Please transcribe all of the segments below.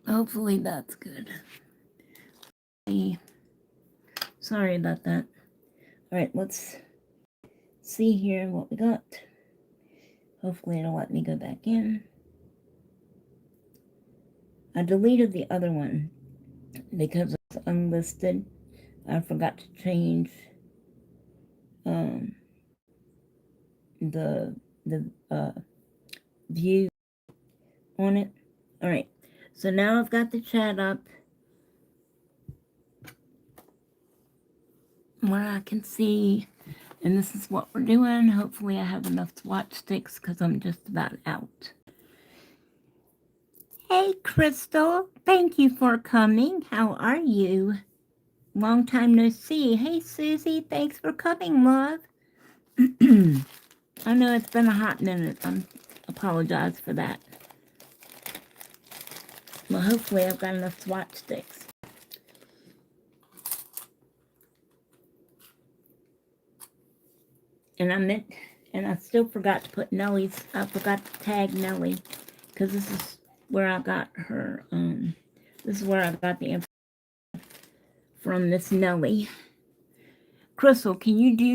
Hopefully that's good. Sorry about that. Alright, let's see here what we got. Hopefully it'll let me go back in. I deleted the other one because it's unlisted. I forgot to change the view on it. Alright, so now I've got the chat up where I can see, and this is what we're doing. Hopefully I have enough watch sticks because I'm just about out. Hey Crystal, thank you for coming. How are you? Long time no see. Hey Susie, thanks for coming, love. I know it's been a hot minute. I apologize for that. Well, hopefully I've got enough swatch sticks. And I still forgot to put Nellie's, I forgot to tag Nellie, because this is where I got her, this is where I got the info from this Nellie. Crystal, can you do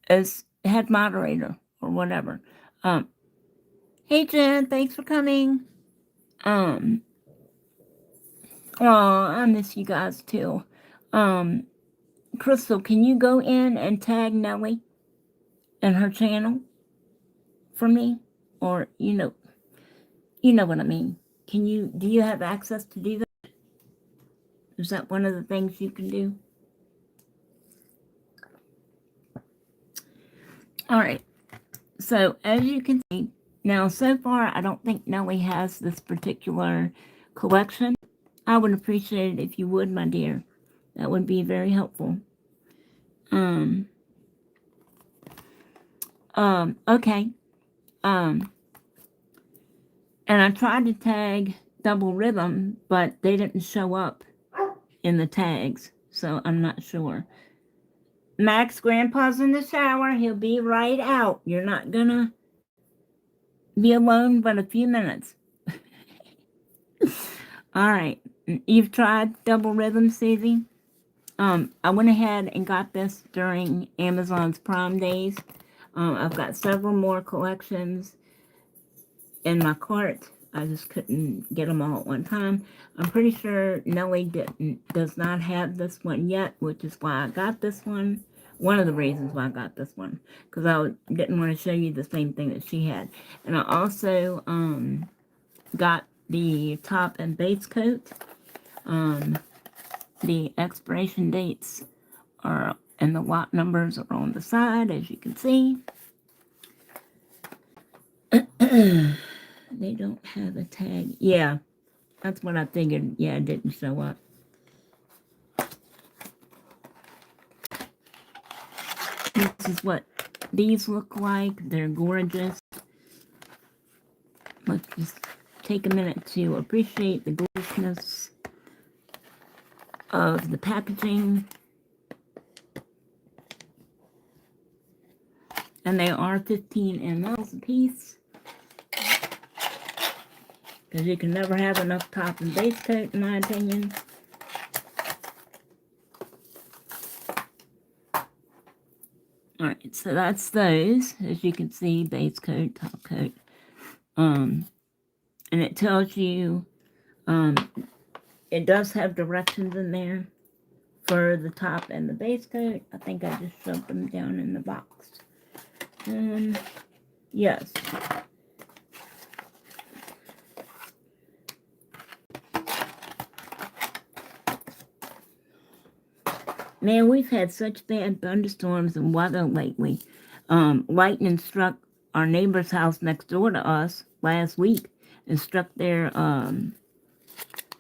as head moderator or whatever? Hey Jen, thanks for coming. Oh, I miss you guys too. Crystal, can you go in and tag Nellie and her channel for me? Or, you know what I mean. Do you have access to do that? Is that one of the things you can do? All right. So as you can see, now so far, I don't think Nellie has this particular collection. I would appreciate it if you would, my dear. That would be very helpful. Okay. And I tried to tag Double Rhythm, but they didn't show up in the tags, so I'm not sure. Max, Grandpa's in the shower. He'll be right out. You're not gonna be alone but a few minutes. All right. You've tried Double Rhythm, Susie? I went ahead and got this during Amazon's Prime Days. I've got several more collections in my cart. I just couldn't get them all at one time. I'm pretty sure Nellie does not have this one yet, which is why I got this one. One of the reasons why I got this one, because I didn't want to show you the same thing that she had. And I also got the top and base coat. The expiration dates are, and the lot numbers are on the side, as you can see. They don't have a tag. Yeah, that's what I figured. Yeah, it didn't show up. This is what these look like. They're gorgeous. Let's just take a minute to appreciate the gorgeousness of the packaging. And they are 15 ml a piece. Because you can never have enough top and base coat, in my opinion. Alright, so that's those. As you can see, base coat, top coat. And it tells you, it does have directions in there for the top and the base coat. I think I just shoved them down in the box. Yes. Man, we've had such bad thunderstorms and weather lately. Lightning struck our neighbor's house next door to us last week and struck their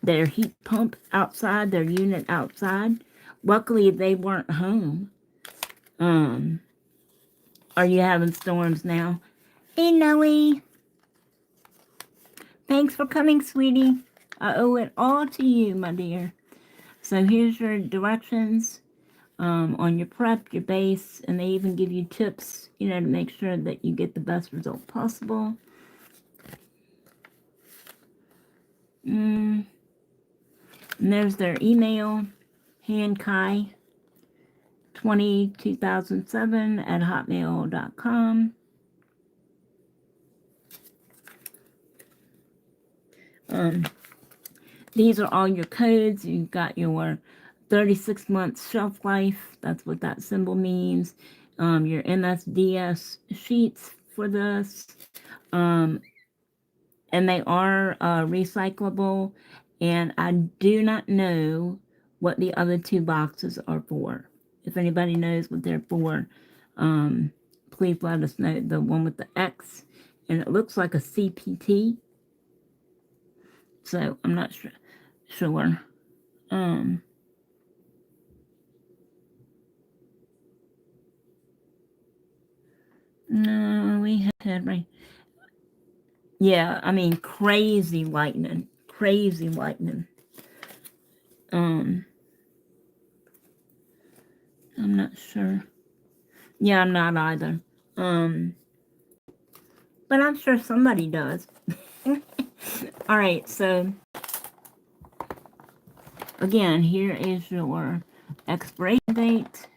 heat pump outside, their unit outside. Luckily, they weren't home. Are you having storms now? Hey, Nellie. Thanks for coming, sweetie. I owe it all to you, my dear. So here's your directions on your prep, your base, and they even give you tips, to make sure that you get the best result possible. And there's their email, hankai2007 at hotmail.com. These are all your codes. You've got your 36 months shelf life. That's what that symbol means. Your MSDS sheets for this. And they are recyclable. And I do not know what the other two boxes are for. If anybody knows what they're for, please let us know. The one with the X, and it looks like a CPT. So I'm not sure. No, we had right. Yeah, I mean crazy lightning. Crazy lightning. I'm not sure. Yeah, I'm not either. But I'm sure somebody does. Alright, so again, here is your expiration date.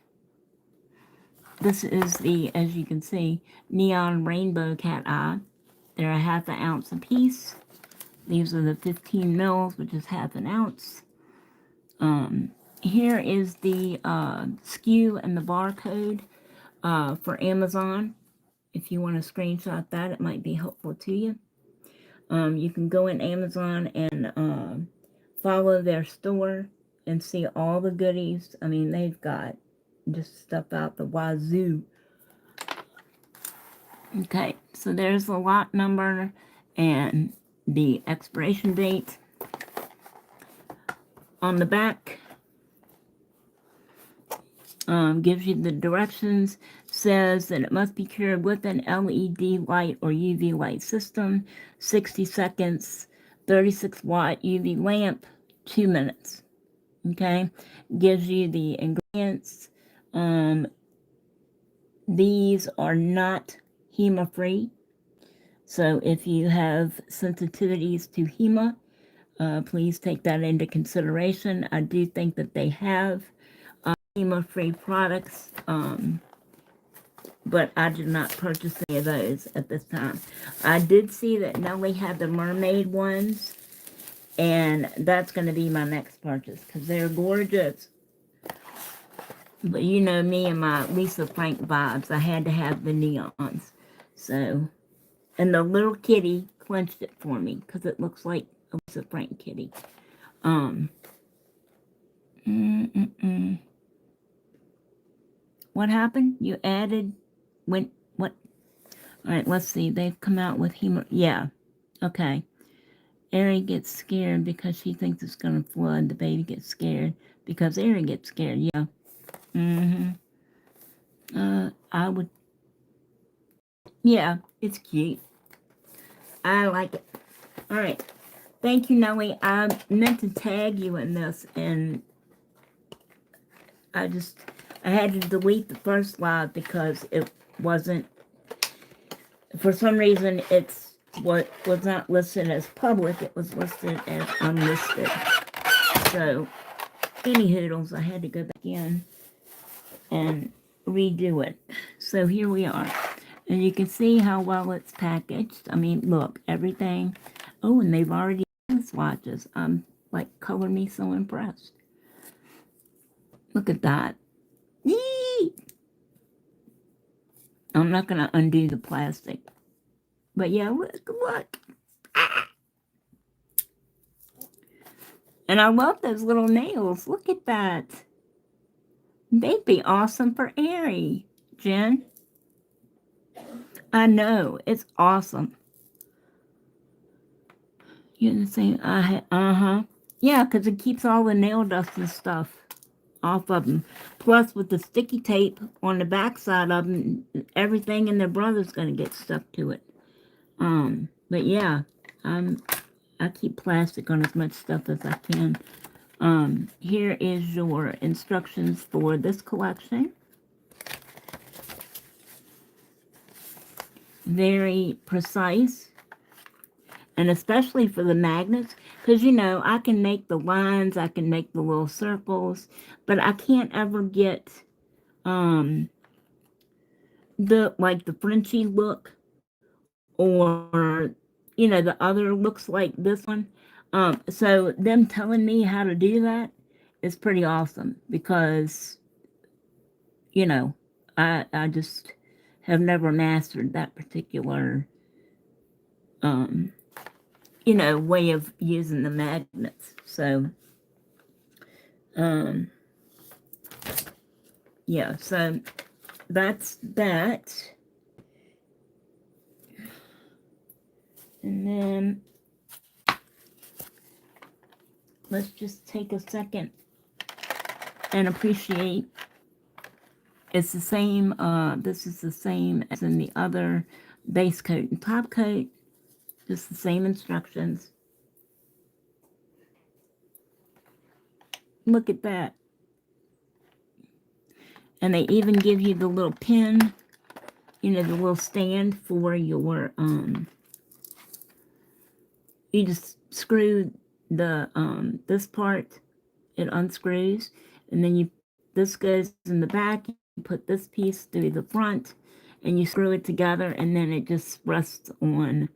This is the, as you can see, neon rainbow cat eye. They're a half an ounce a piece. These are the 15 mils, which is half an ounce. Here is the SKU and the barcode for Amazon. If you want to screenshot that, it might be helpful to you. You can go in Amazon and follow their store and see all the goodies. I mean, they've got just stuff out the wazoo. Okay, so there's the lot number and the expiration date. On the back, gives you the directions, says that it must be cured with an LED light or UV light system, 60 seconds, 36 watt UV lamp, 2 minutes. Okay, gives you the ingredients. These are not HEMA free, so if you have sensitivities to HEMA, please take that into consideration. I do think that they have HEMA-free products, but I did not purchase any of those at this time. I did see that Nelly had the mermaid ones, and that's going to be my next purchase because they're gorgeous. But you know me and my Lisa Frank vibes. I had to have the neons. So, and the little kitty clenched it for me because it looks like a Lisa Frank kitty. What happened? You added, what? All right, let's see. They've come out with HEMA. Yeah, okay. Ari gets scared because she thinks it's going to flood. The baby gets scared because Ari gets scared. Yeah. I would. Yeah, it's cute. I like it. All right. Thank you, Nelly. I meant to tag you in this, and I had to delete the first live because it wasn't, for some reason, it's what was not listed as public. It was listed as unlisted. So, any hoodles, I had to go back in and redo it. So here we are. And you can see how well it's packaged. I mean, look, everything. Oh, and they've already done swatches. I'm like, color me so impressed. Look at that. Yee! I'm not going to undo the plastic. But yeah, look. Ah! And I love those little nails. Look at that. They'd be awesome for Ari, Jen. I know. It's awesome. You're the same. Yeah, because it keeps all the nail dust and stuff off of them. Plus, with the sticky tape on the back side of them, everything in their brother's going to get stuck to it. But yeah, I keep plastic on as much stuff as I can. Here is your instructions for this collection. Very precise. And especially for the magnets, because you know, I can make the lines, I can make the little circles, but I can't ever get the like the Frenchy look, or you know, the other looks like this one. So them telling me how to do that is pretty awesome, because you know, I just have never mastered that particular you know, way of using the magnets. So um yeah, so that's that. And then let's just take a second and appreciate. It's the same, this is the same as in the other base coat and top coat, just the same instructions. Look at that. And they even give you the little pin, you know, the little stand for your, you just screw the, this part, it unscrews, and then you, this goes in the back, you put this piece through the front, and you screw it together, and then it just rests on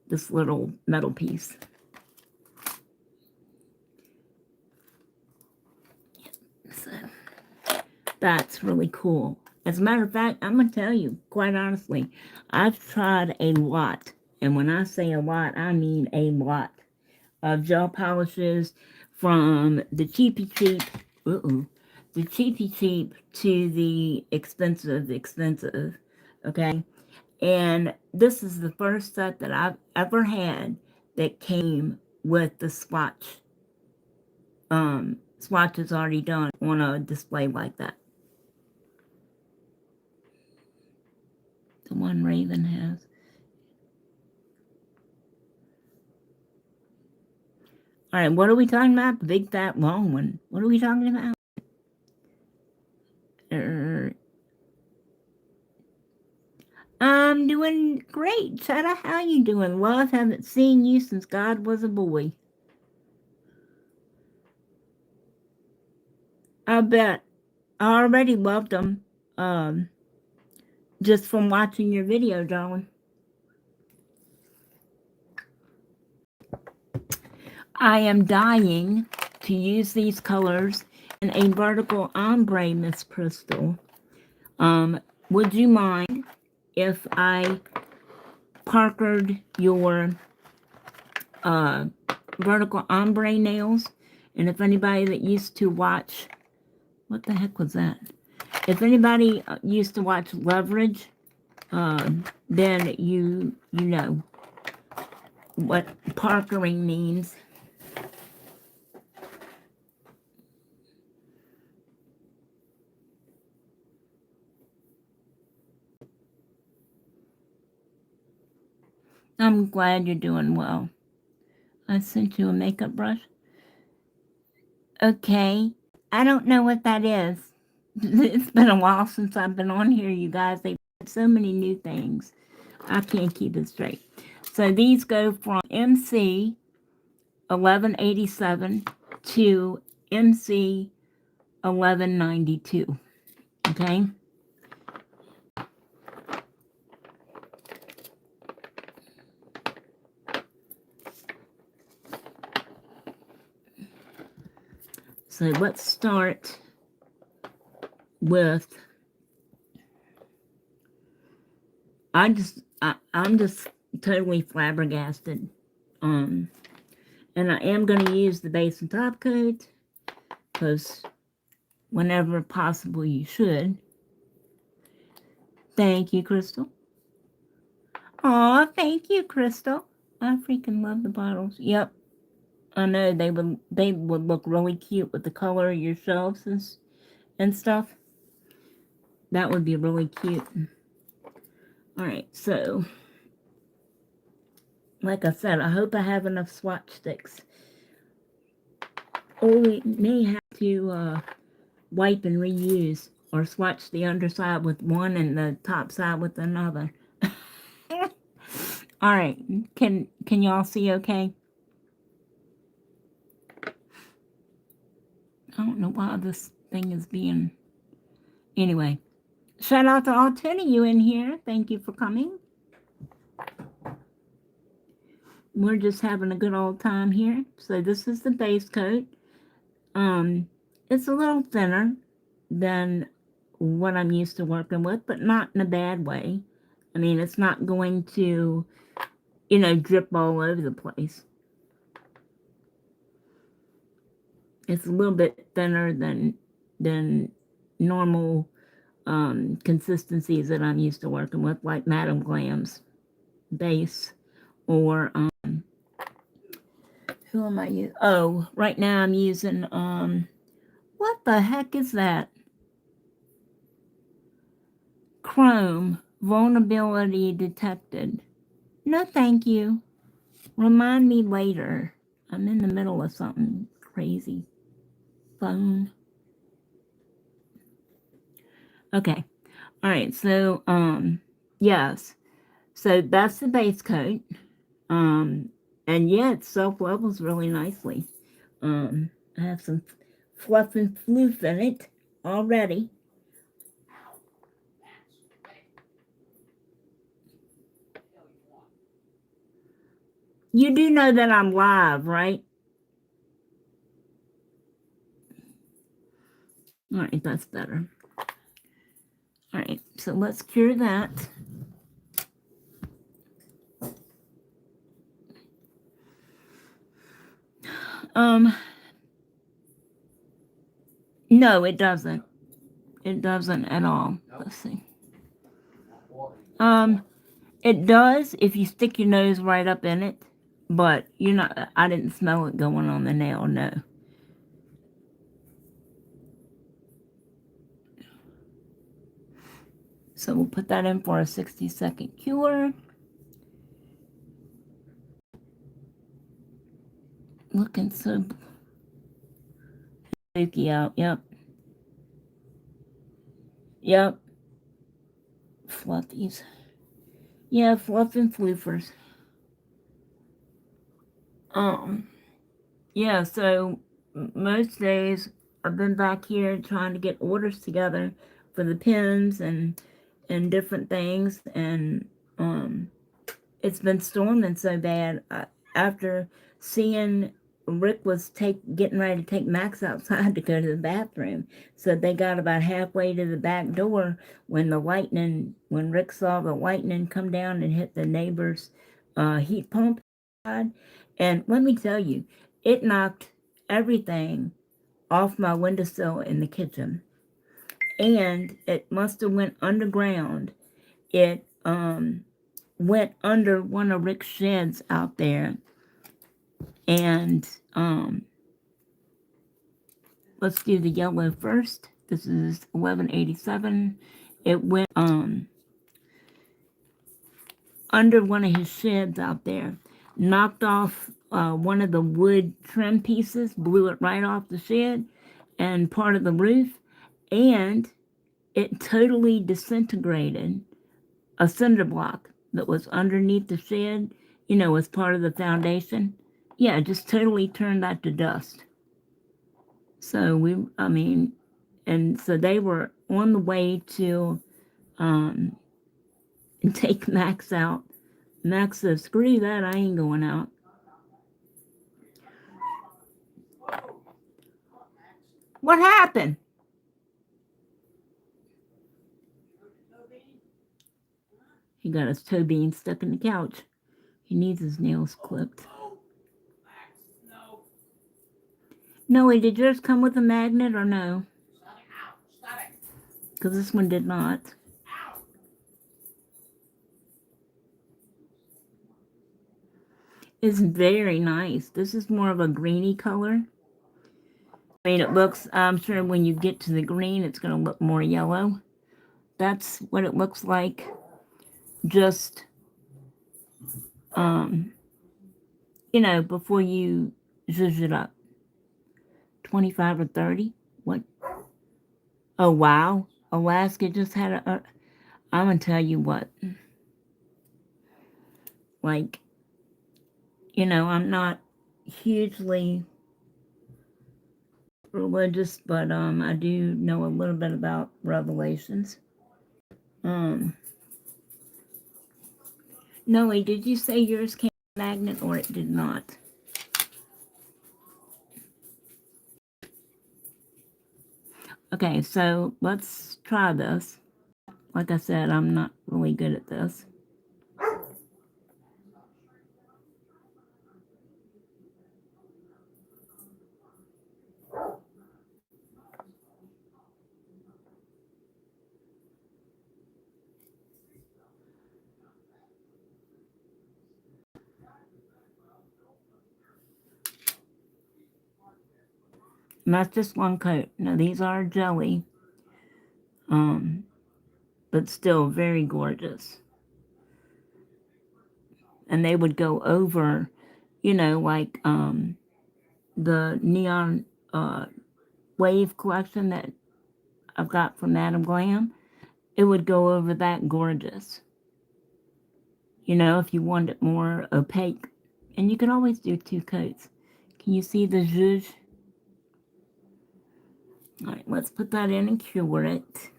this little metal piece. So that's really cool. As a matter of fact, I'm going to tell you, quite honestly, I've tried a lot, and when I say a lot, I mean a lot of gel polishes, from the cheapy cheap, the cheapy cheap to the expensive, okay? And this is the first set that I've ever had that came with the swatches already done on a display like that. The one Raven has. All right, what are we talking about? The big fat long one. What are we talking about? I'm doing great, Chetta. How you doing? Love, haven't seen you since God was a boy. I bet. I already loved them, just from watching your video, darling. I am dying to use these colors in a vertical ombre, Miss Crystal. Would you mind if I parkered your vertical ombre nails? And if anybody that used to watch, what the heck was that? If anybody used to watch Leverage, then you know what parkering means. I'm glad you're doing well. I sent you a makeup brush. Okay. I don't know what that is. It's been a while since I've been on here, you guys. They've got so many new things. I can't keep it straight. So these go from MC 1187 to MC 1192. Okay. So let's start with, I'm just totally flabbergasted. And I am going to use the base and top coat, because whenever possible you should. Thank you, Crystal. Aw, thank you, Crystal. I freaking love the bottles. Yep. I know they would look really cute with the color of your shelves and stuff. That would be really cute. Alright, so like I said, I hope I have enough swatch sticks. Or we may have to wipe and reuse, or swatch the underside with one and the top side with another. All right. Can y'all see okay? I don't know why this thing is being... Anyway, shout out to all 10 of you in here. Thank you for coming. We're just having a good old time here. So this is the base coat. It's a little thinner than what I'm used to working with, but not in a bad way. I mean, it's not going to, drip all over the place. It's a little bit thinner than normal consistencies that I'm used to working with, like Madame Glam's base, or who am I using? Oh, right now I'm using what the heck is that? Chrome vulnerability detected. No, thank you. Remind me later. I'm in the middle of something crazy. Phone. Okay. All right. So, yes. So that's the base coat. And yeah, it self-levels really nicely. I have some fluff and floof in it already. You do know that I'm live, right? All right, that's better. All right, so let's cure that. No, it doesn't. It doesn't at all. Let's see. It does if you stick your nose right up in it, but you're not. I didn't smell it going on the nail. No. So we'll put that in for a 60-second cure. Looking so flaky out. Yep. Yep. Fluffies. Yeah, fluff and floofers. Yeah, so most days I've been back here trying to get orders together for the pins and different things, and it's been storming so bad. After seeing Rick was getting ready to take Max outside to go to the bathroom, so they got about halfway to the back door when Rick saw the lightning come down and hit the neighbor's heat pump. And let me tell you, it knocked everything off my windowsill in the kitchen. And it must have went underground. It went under one of Rick's sheds out there. And let's do the yellow first. This is 1187. It went under one of his sheds out there, knocked off one of the wood trim pieces, blew it right off the shed and part of the roof, and it totally disintegrated a cinder block that was underneath the shed, as part of the foundation. Yeah, just totally turned that to dust. So and so they were on the way to take Max out. Max said, screw that, I ain't going out. What happened? He got his toe bean stuck in the couch. He needs his nails clipped. Noe, did yours come with a magnet or no? Because this one did not. It's very nice. This is more of a greeny color. I mean, it looks, I'm sure when you get to the green, it's going to look more yellow. That's what it looks like. Just, before you zhuzh it up. 25 or 30. What? Oh, wow. Alaska just had I'm going to tell you what. like, I'm not hugely religious, but I do know a little bit about Revelations. Noe, did you say yours came with a magnet or it did not? Okay, so let's try this. Like I said, I'm not really good at this. And that's just one coat. Now these are jelly, but still very gorgeous. And they would go over, like the neon wave collection that I've got from Madam Glam. It would go over that gorgeous. If you want it more opaque. And you can always do 2 coats. Can you see the zhuzh? All right, let's put that in and cure it.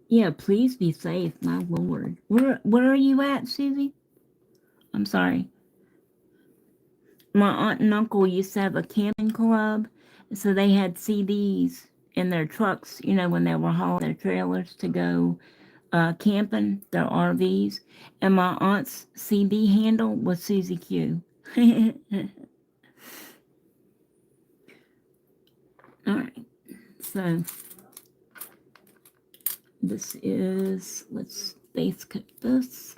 Yeah, please be safe, my lord. Where are you at, Susie? I'm sorry. My aunt and uncle used to have a camping club, so they had CDs in their trucks, when they were hauling their trailers to go camping, their RVs. And my aunt's CD handle was Susie Q. All right, so this is, let's base coat this.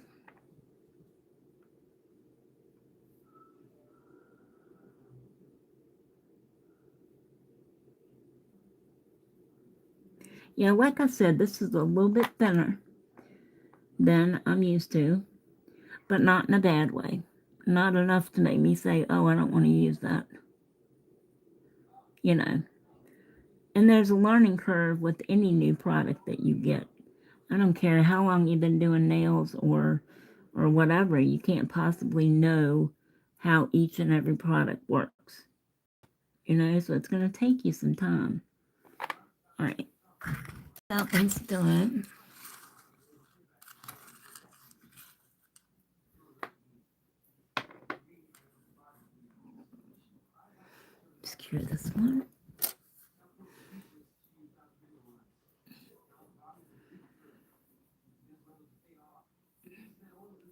Yeah, like I said, this is a little bit thinner than I'm used to, but not in a bad way. Not enough to make me say, oh, I don't want to use that. And there's a learning curve with any new product that you get. I don't care how long you've been doing nails or whatever, you can't possibly know how each and every product works. So it's going to take you some time. All right. That one's done. Just cure this one.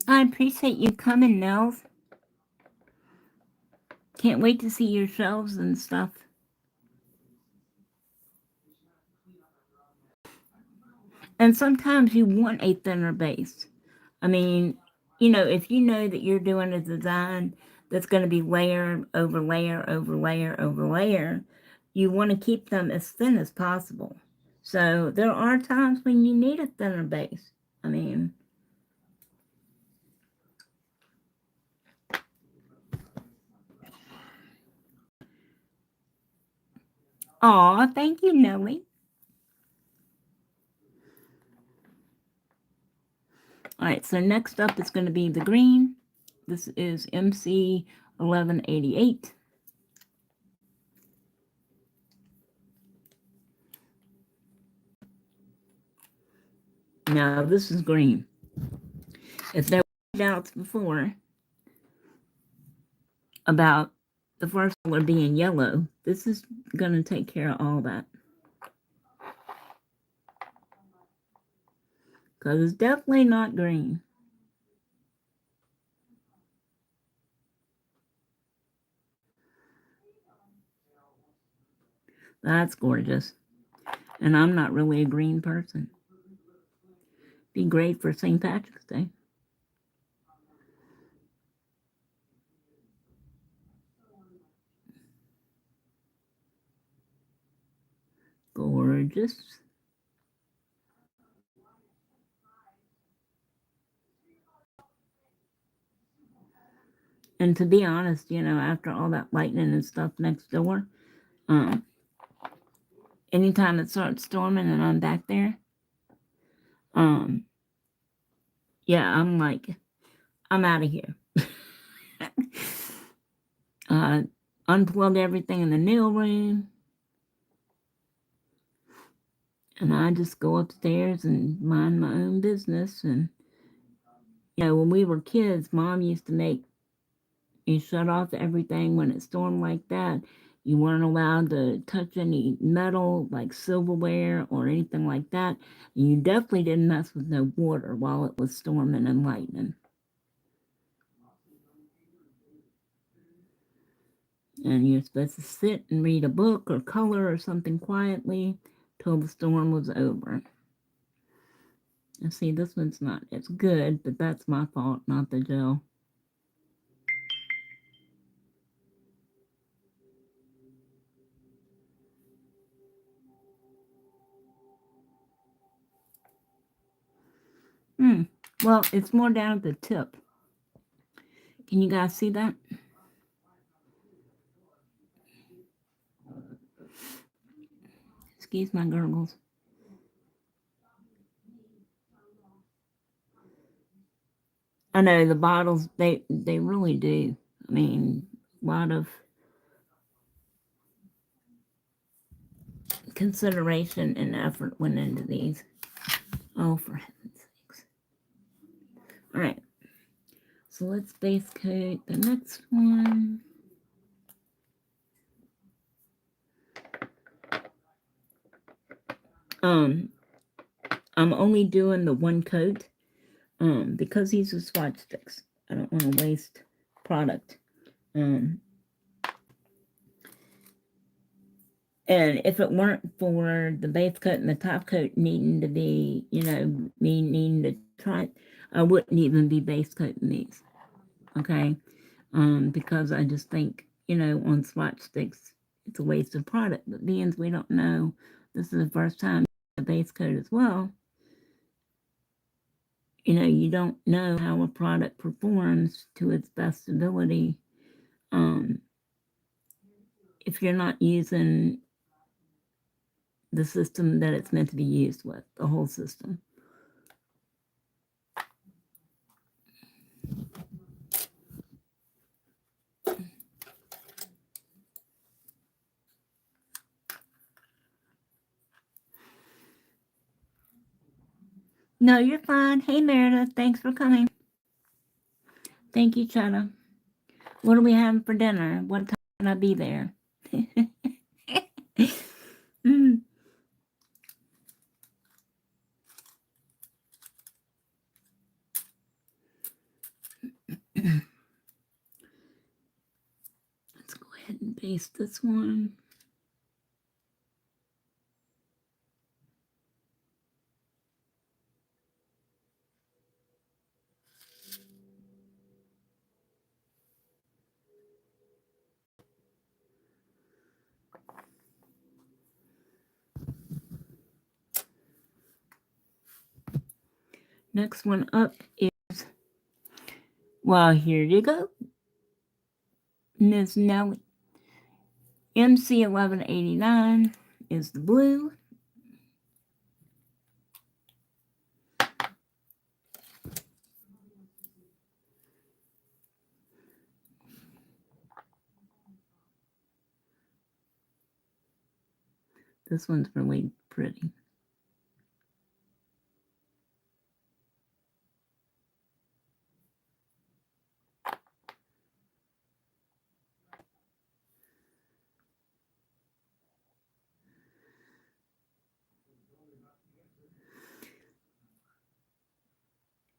I appreciate you coming, Nels. Can't wait to see your shelves and stuff. And sometimes you want a thinner base. I mean, if you know that you're doing a design that's going to be layer over layer over layer over layer, you want to keep them as thin as possible. So there are times when you need a thinner base. I mean, aw, thank you, Nellie. All right, so next up is going to be the green. This is MC 1188. Now, this is green. If there were doubts before about the first color being yellow, this is going to take care of all that. Because it's definitely not green. That's gorgeous. And I'm not really a green person. Be great for St. Patrick's Day. Gorgeous. And to be honest, after all that lightning and stuff next door, um, anytime it starts storming and I'm back there, um, yeah, I'm like, I'm out of here. Unplugged everything in the nail room, and I just go upstairs and mind my own business. And when we were kids, Mom used to make you shut off everything when it stormed like that. You weren't allowed to touch any metal like silverware or anything like that. And you definitely didn't mess with no water while it was storming and lightning. And you're supposed to sit and read a book or color or something quietly till the storm was over. And see, this one's not as good, but that's my fault, not the gel. Well, it's more down at the tip. Can you guys see that? Excuse my gurgles. I know the bottles, they really do. I mean, a lot of consideration and effort went into these. Oh, for heaven's sakes. All right. So let's base coat the next one. I'm only doing the one coat because these are swatch sticks. I don't want to waste product. And if it weren't for the base coat and the top coat needing to be, me needing to try it, I wouldn't even be base coating these. Okay? Because I just think, on swatch sticks, it's a waste of product. But being we don't know, this is the first time the base coat as well. You don't know how a product performs to its best ability if you're not using the system that it's meant to be used with, the whole system. No, you're fine. Hey, Meredith, thanks for coming. Thank you, Chetta. What are we having for dinner? What time can I be there? mm. Let's go ahead and paste this one. Next one up is, well, here you go. Ms. Nelly. MC 1189 is the blue. This one's really pretty.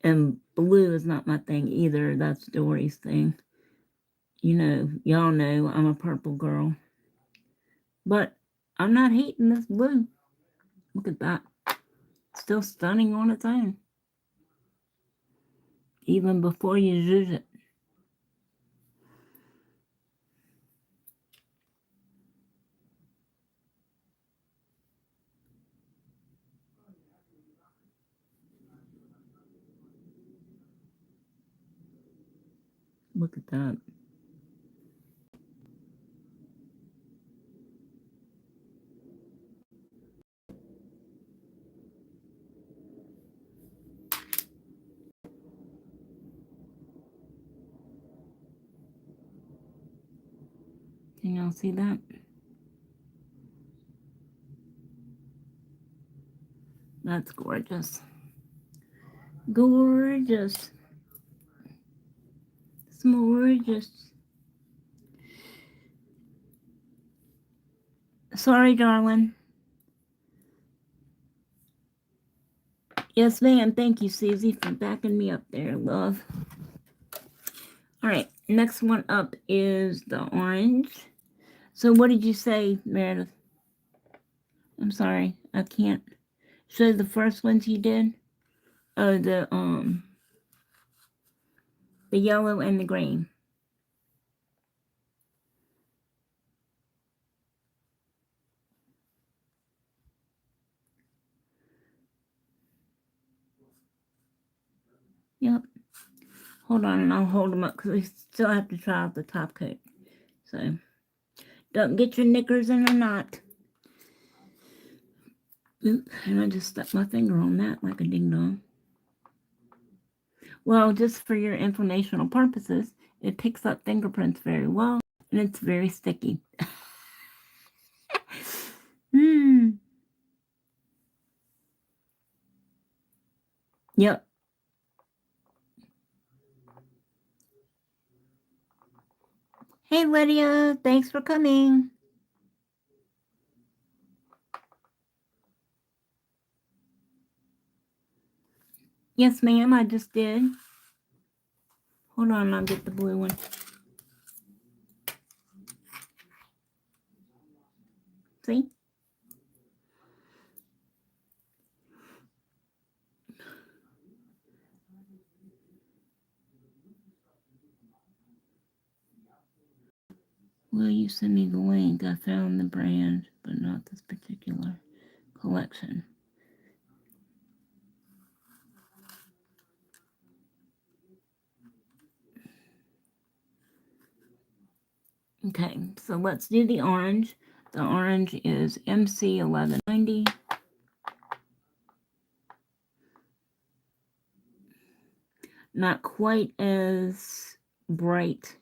And blue is not my thing either. That's Dory's thing. Y'all know I'm a purple girl. But I'm not hating this blue. Look at that. Still stunning on its own. Even before you use it. Look at that. Can y'all see that? That's gorgeous. Gorgeous. It's gorgeous. Sorry, darling. Yes, ma'am. Thank you, Susie, for backing me up there, love. All right. Next one up is the orange. So what did you say, Meredith? I'm sorry. I can't show the first ones you did. Oh, the yellow and the green. Yep. Hold on, and I'll hold them up because we still have to try out the top coat. So, don't get your knickers in a knot. Oop, and I just stuck my finger on that like a ding-dong. Well, just for your informational purposes, it picks up fingerprints very well, and it's very sticky. Yep. Hey, Lydia. Thanks for coming. Yes, ma'am. I just did. Hold on. I'll get the blue one. See? Will you send me the link? I found the brand, but not this particular collection. Okay, so let's do the orange. The orange is MC 1190. Not quite as bright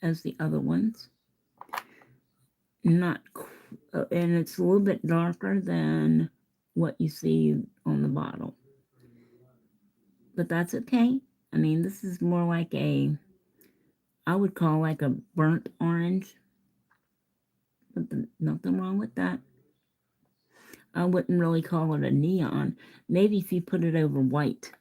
as the other ones. Not, and it's a little bit darker than what you see on the bottle. But that's okay. I mean, this is more like I would call like a burnt orange. But nothing wrong with that. I wouldn't really call it a neon. Maybe if you put it over white.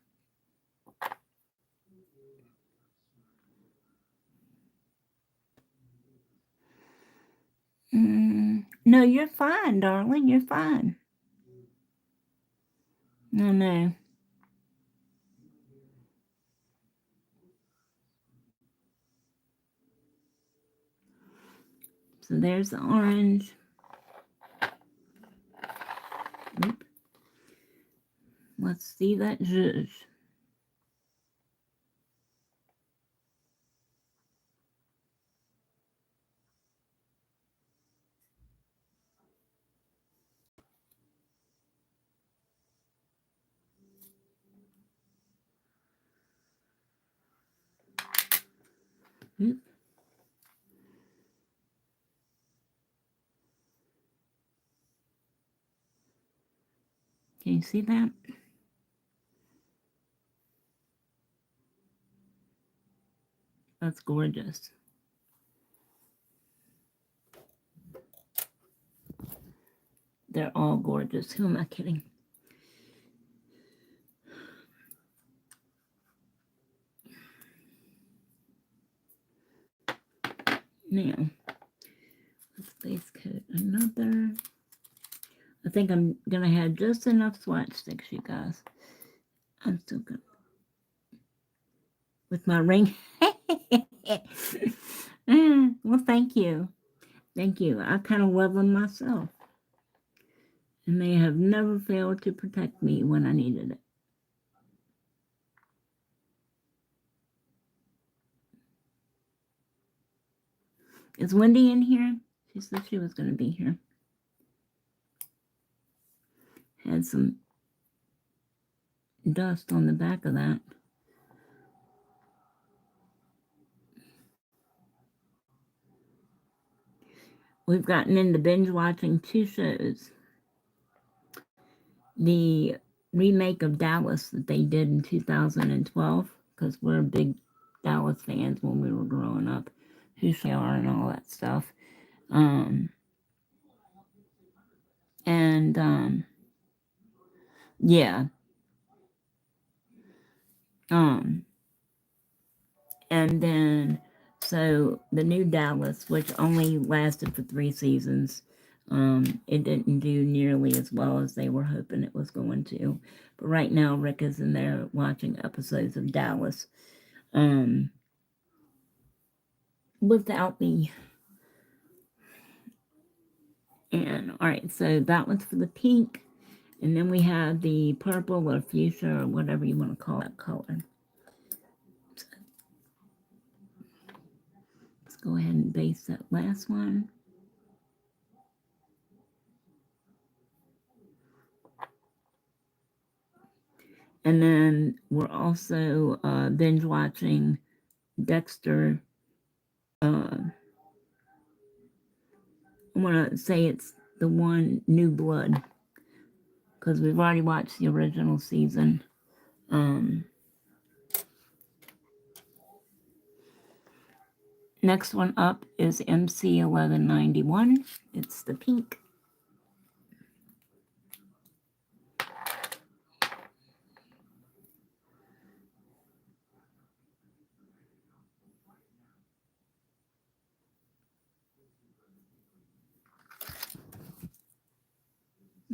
No, you're fine, darling. You're fine. No. So there's the orange. Oop. Let's see that zhuzh. Oop. Can you see that? That's gorgeous. They're all gorgeous. Who am I kidding? Now, let's base coat another. I think I'm going to have just enough swatch sticks, you guys. I'm still good. With my ring. Well, thank you. Thank you. I kind of love them myself. And they have never failed to protect me when I needed it. Is Wendy in here? She said she was going to be here. Had some dust on the back of that. We've gotten into binge watching 2 shows. The remake of Dallas that they did in 2012, because we're big Dallas fans when we were growing up, who they are and all that stuff. Yeah. And then, so the new Dallas, which only lasted for 3 seasons, it didn't do nearly as well as they were hoping it was going to. But right now, Rick is in there watching episodes of Dallas. Without me. And all right, so that one's for the pink. And then we have the purple or fuchsia or whatever you want to call that color. Let's go ahead and base that last one. And then we're also binge watching Dexter. I want to say it's the one New Blood, because we've already watched the original season. Next one up is MC 1191. It's the pink.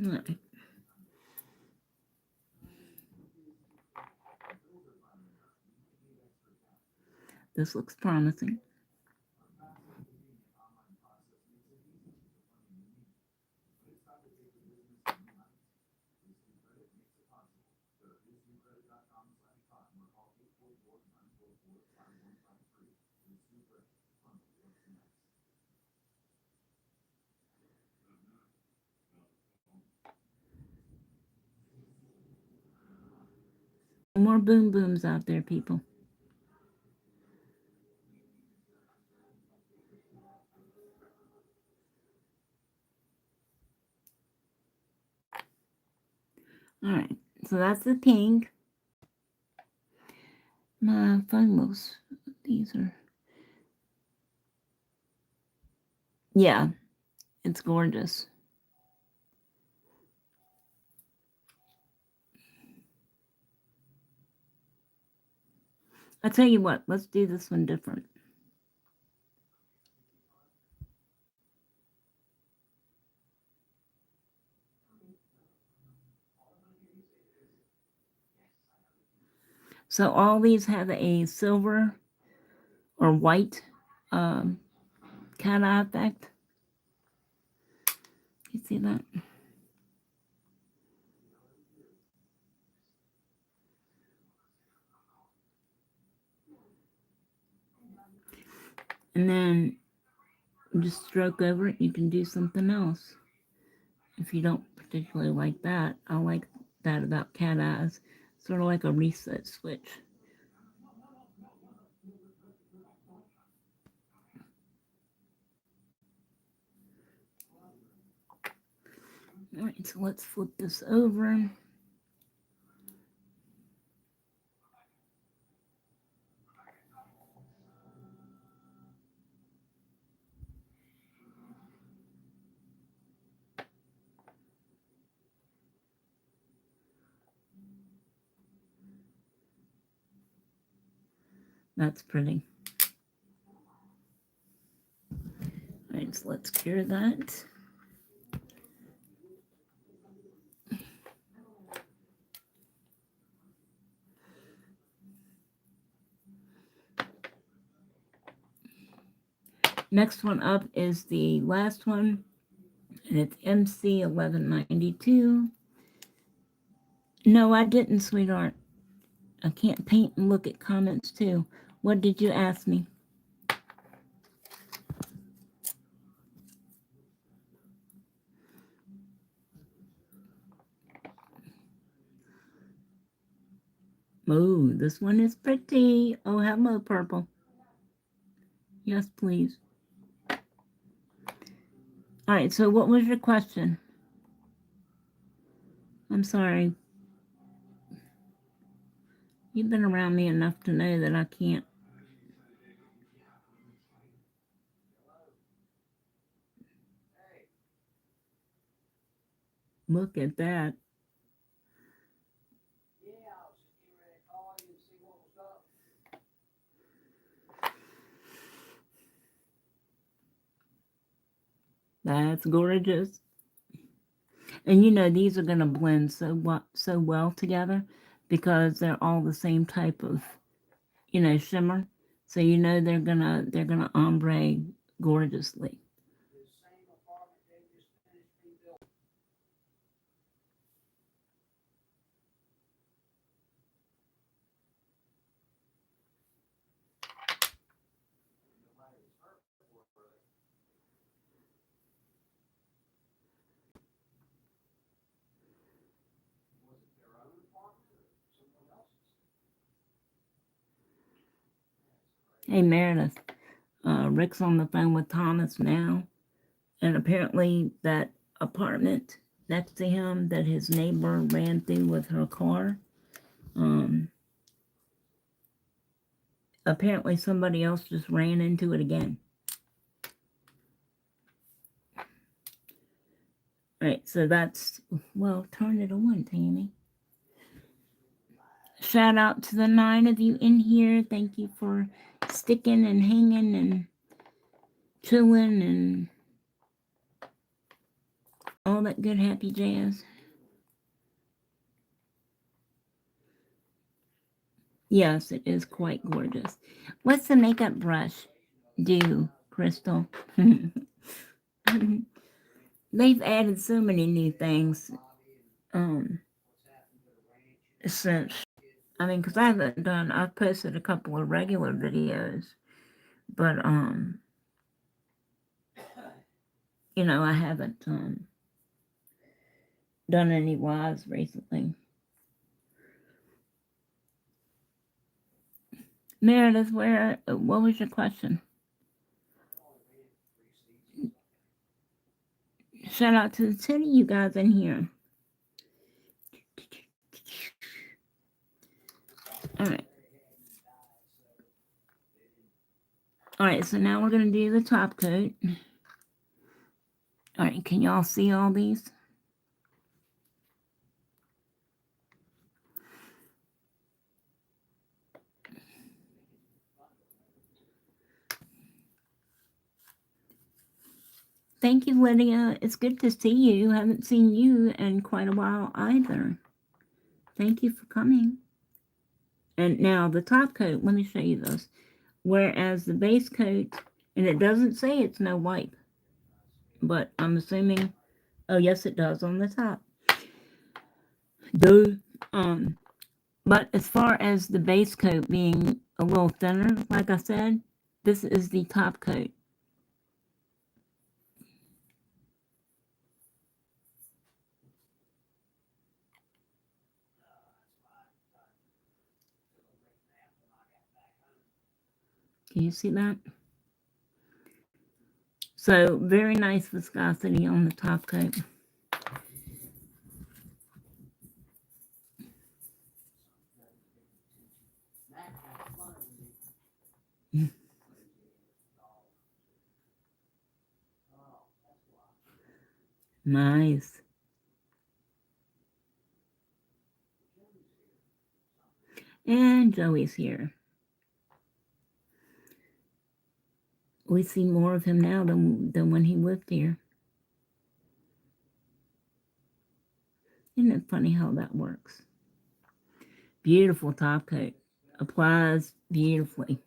All right. This looks promising. More boom booms out there, people. All right, so that's the pink. My phone these are. Yeah, it's gorgeous. I'll tell you what, let's do this one different. So all these have a silver or white cat-eye effect. You see that? And then just stroke over it. You can do something else. If you don't particularly like that, I like that about cat eyes. Sort of like a reset switch. All right, so let's flip this over. That's pretty. All right, so let's cure that. Next one up is the last one, and it's MC 1192. No, I didn't, sweetheart. I can't paint and look at comments too. What did you ask me? Oh, this one is pretty. Oh, hello, purple. Yes, please. All right, so what was your question? I'm sorry. You've been around me enough to know that I can't. Look at that. That's gorgeous. And you know, these are going to blend so well together because they're all the same type of, shimmer. So you know they're gonna ombre gorgeously. Hey Meredith, Rick's on the phone with Thomas now, and apparently that apartment next to him that his neighbor ran through with her car. Um, Apparently somebody else just ran into it again. Right, so that's, well, turn it on, Tammy. Shout out to the 9 of you in here. Thank you for sticking and hanging and chilling and all that good happy jazz. Yes, it is quite gorgeous. What's the makeup brush do, Crystal? They've added so many new things since, because I've posted a couple of regular videos, but, I haven't done any lives recently. Meredith, what was your question? Shout out to the 10 of you guys in here. All right. All right, so now we're going to do the top coat. All right, can y'all see all these? Thank you, Lydia. It's good to see you. Haven't seen you in quite a while either. Thank you for coming. And now the top coat, let me show you this. Whereas the base coat, and it doesn't say it's no wipe, but I'm assuming, oh yes it does on the top. But as far as the base coat being a little thinner, like I said, this is the top coat. Can you see that? So very nice viscosity on the top coat. Nice. And Joey's here. We see more of him now than when he lived here. Isn't it funny how that works? Beautiful top coat. Applies beautifully.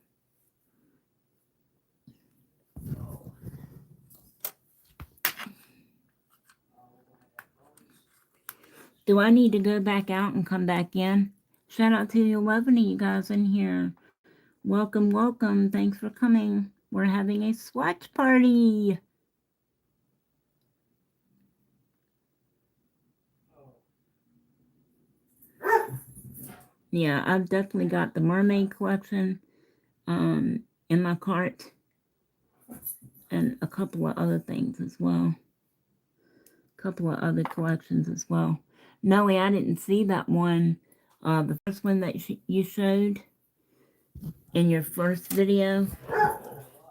Do I need to go back out and come back in? Shout out to the 11 of you guys in here. Welcome, welcome. Thanks for coming. We're having a swatch party. Yeah, I've definitely got the mermaid collection in my cart, and a couple of other things as well. A couple of other collections as well. Nellie, I didn't see that one. The first one that you showed in your first video.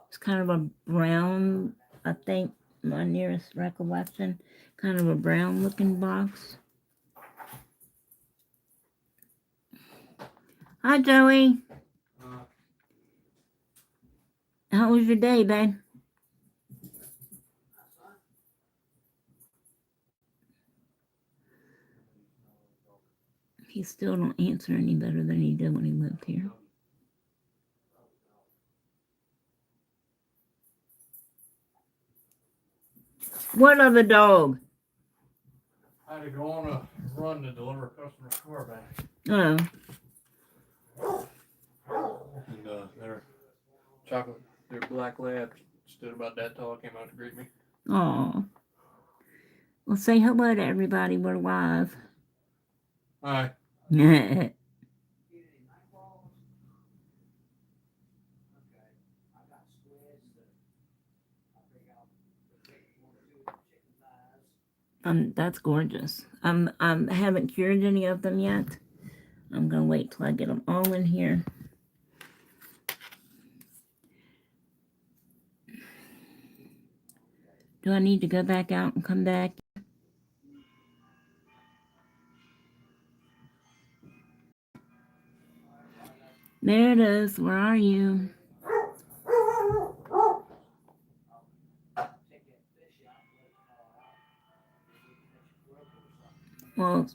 It's kind of a brown, I think, my nearest recollection. Kind of a brown looking box. Hi, Joey. How was your day, babe? He still don't answer any better than he did when he lived here. What other dog? I had to go on a run to deliver a customer's car back. Oh. And their chocolate, their black lab stood about that tall, came out to greet me. Aw. Well, say hello to everybody. We're live. Hi. That's gorgeous. I haven't cured any of them yet. I'm gonna wait till I get them all in here. Do I need to go back out and come back? There it is. Where are you? Well,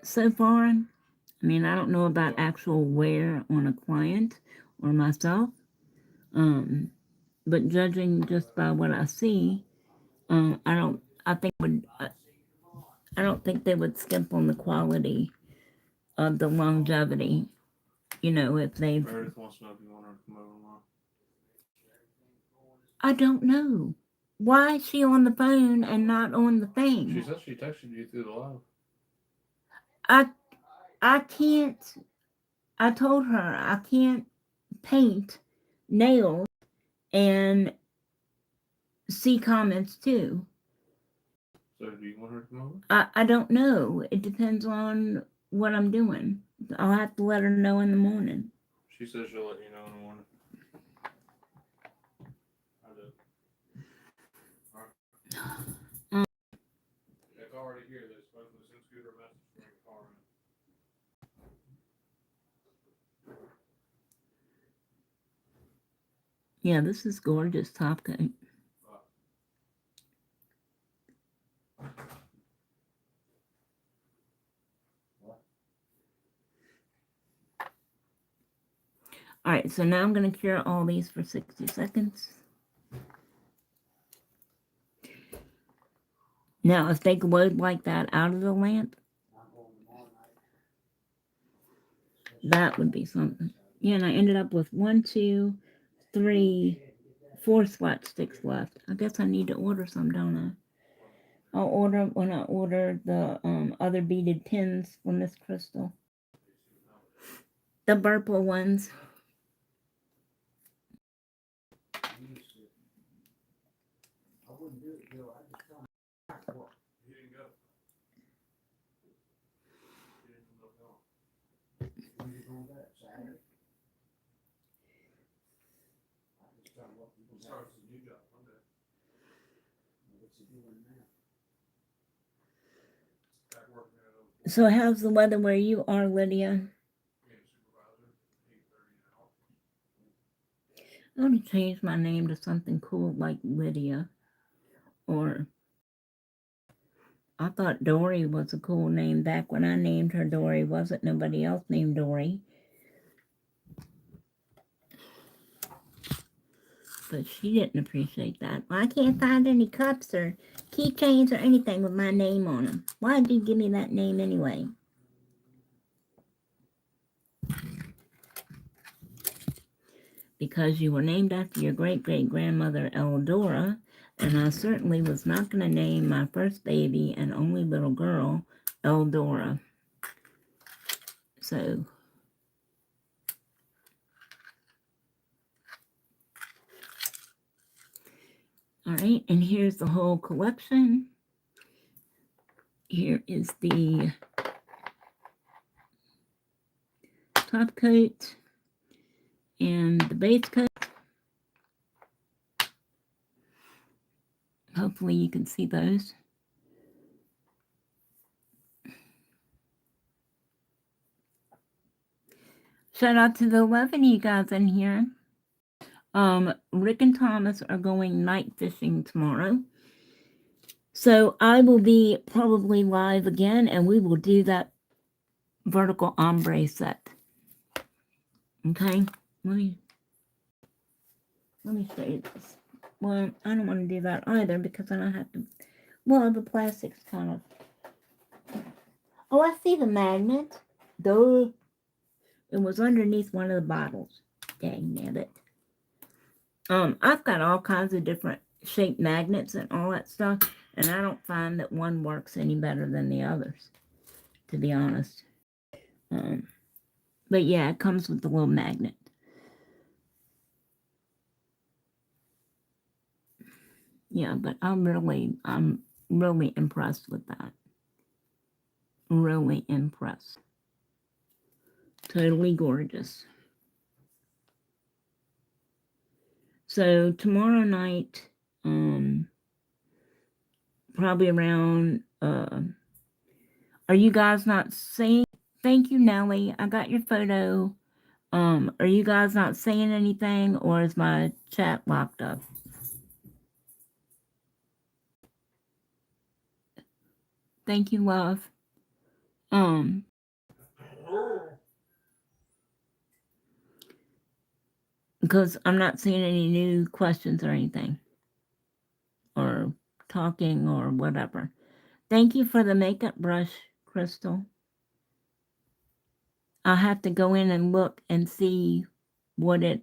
so far, I mean, I don't know about actual wear on a client or myself, but judging just by what I see, I don't think they would skimp on the quality of the longevity. You know, if they've. Meredith wants to know if you want her to come over tomorrow. I don't know. Why is she on the phone and not on the thing? She said she texted you through the live. I can't. I told her I can't paint nails and see comments too. So do you want her to come over? I don't know. It depends on what I'm doing. I'll have to let her know in the morning. She says she'll let you know in the morning. I did. Alright. It's already here. They're supposed to send Scooter a message to bring the car in. Yeah, this is gorgeous top coat. All right, so now I'm going to cure all these for 60 seconds. Now, if they glowed like that out of the lamp, that would be something. Yeah, and I ended up with 1, 2, 3, 4 swatch sticks left. I guess I need to order some, don't I? I'll order when I order the other beaded pins for Miss Crystal. The purple ones. So how's the weather where you are, Lydia? I want to change my name to something cool like Lydia. Or I thought Dory was a cool name back when I named her Dory. Wasn't nobody else named Dory. But she didn't appreciate that. Well, I can't find any cups or keychains or anything with my name on them. Why did you give me that name anyway? Because you were named after your great-great-grandmother Eldora, and I certainly was not going to name my first baby and only little girl Eldora. So All right, and here's the whole collection. Here is the top coat and the base coat. Hopefully you can see those. Shout out to the 11 of you guys in here. Rick and Thomas are going night fishing tomorrow. So I will be probably live again, and we will do that vertical ombre set. Okay? Let me show you this. Well, I don't want to do that either because then I have to... Well, the plastic's kind of... Oh, I see the magnet. Duh. It was underneath one of the bottles. Dang it. I've got all kinds of different shaped magnets and all that stuff, and I don't find that one works any better than the others, to be honest. But yeah, it comes with the little magnet. Yeah, but I'm really impressed with that. Really impressed. Totally gorgeous. So tomorrow night, probably around, are you guys not saying, thank you, Nellie, I got your photo. Are you guys not saying anything, or is my chat locked up? Thank you, love. Because I'm not seeing any new questions or anything, or talking or whatever. Thank you for the makeup brush, Crystal. I'll have to go in and look and see what it,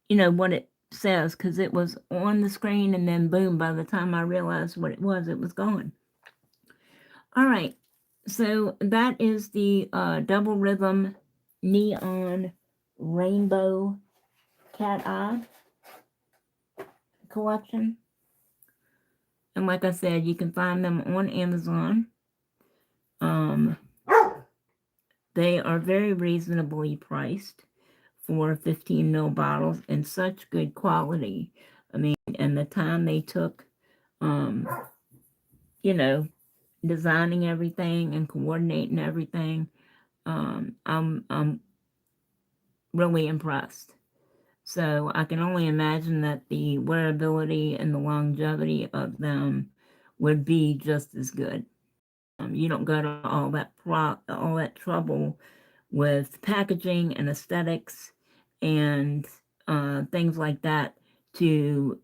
what it says, because it was on the screen and then boom, by the time I realized what it was gone. All right, so that is the Double Rhythm Neon Rainbow Cat Eye collection. And like I said, you can find them on Amazon. They are very reasonably priced for 15 ml bottles and such good quality. I mean, and the time they took, designing everything and coordinating everything, I'm really impressed. So I can only imagine that the wearability and the longevity of them would be just as good. You don't go to all that trouble with packaging and aesthetics and things like that to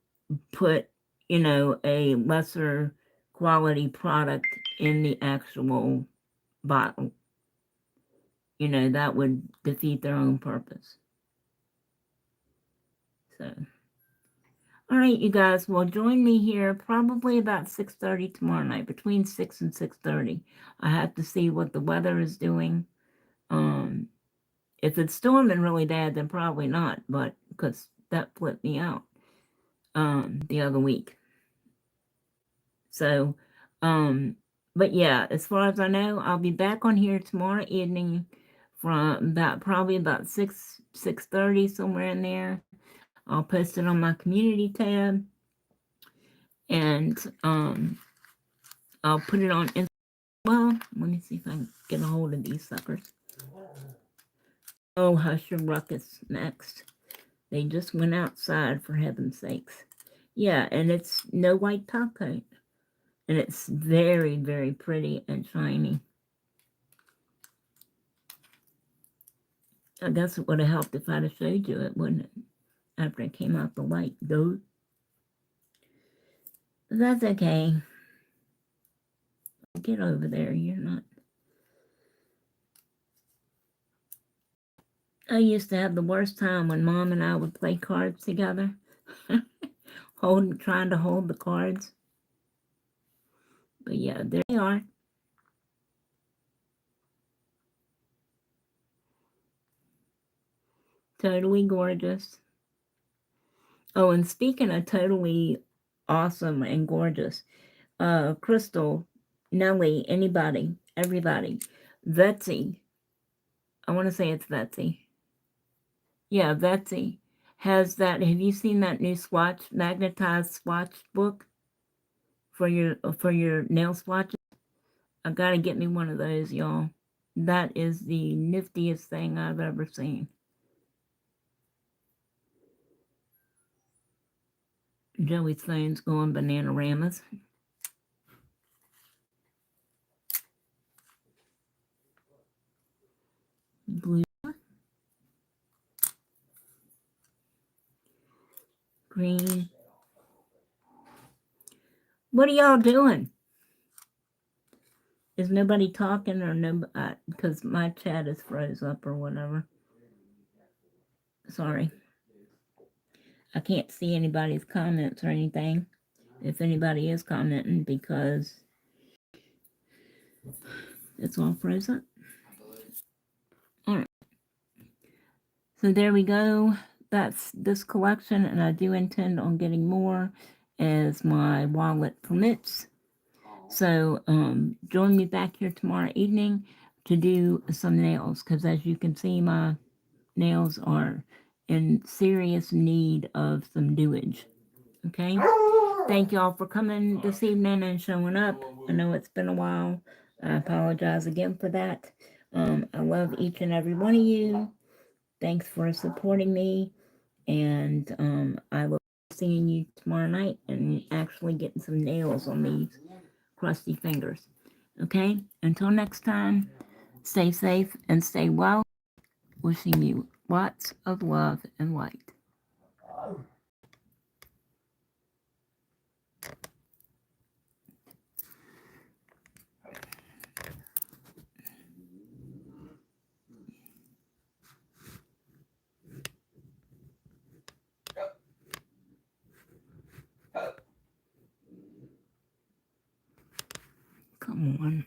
put, a lesser quality product in the actual bottle. That would defeat their own purpose. So, all right, you guys, well, join me here probably about 6:30 tomorrow night, between 6 and 6:30. I have to see what the weather is doing. If it's storming really bad, then probably not, but because that flipped me out the other week. So, but yeah, as far as I know, I'll be back on here tomorrow evening from probably about 6:30, somewhere in there. I'll post it on my community tab, and I'll put it on Instagram. Well, let me see if I can get a hold of these suckers. Oh, hush your ruckus next. They just went outside, for heaven's sakes. Yeah, and it's no white top coat. And it's very, very pretty and shiny. I guess it would have helped if I'd have showed you it, wouldn't it? After it came out the light, though. But that's okay. Get over there, you're not. I used to have the worst time when Mom and I would play cards together. Trying to hold the cards. But yeah, there they are. Totally gorgeous. Oh, and speaking of totally awesome and gorgeous, Crystal, Nellie, anybody, everybody, Betsy, I want to say it's Betsy. Yeah, Betsy has that. Have you seen that new swatch, magnetized swatch book for your nail swatches? I gotta get me one of those, y'all. That is the niftiest thing I've ever seen. Joey's phone's going bananaramas. Blue, green. What are y'all doing? Is nobody talking or no? Because my chat is froze up or whatever. Sorry. I can't see anybody's comments or anything. If anybody is commenting, because it's all frozen. All right. So there we go. That's this collection, and I do intend on getting more as my wallet permits. So join me back here tomorrow evening to do some nails, because as you can see, my nails are in serious need of some doage. Okay? Thank you all for coming this evening and showing up. I know it's been a while. I apologize again for that. I love each and every one of you. Thanks for supporting me. And I will be seeing you tomorrow night and actually getting some nails on these crusty fingers. Okay? Until next time, stay safe and stay well. Wishing you lots of love and light. Come on.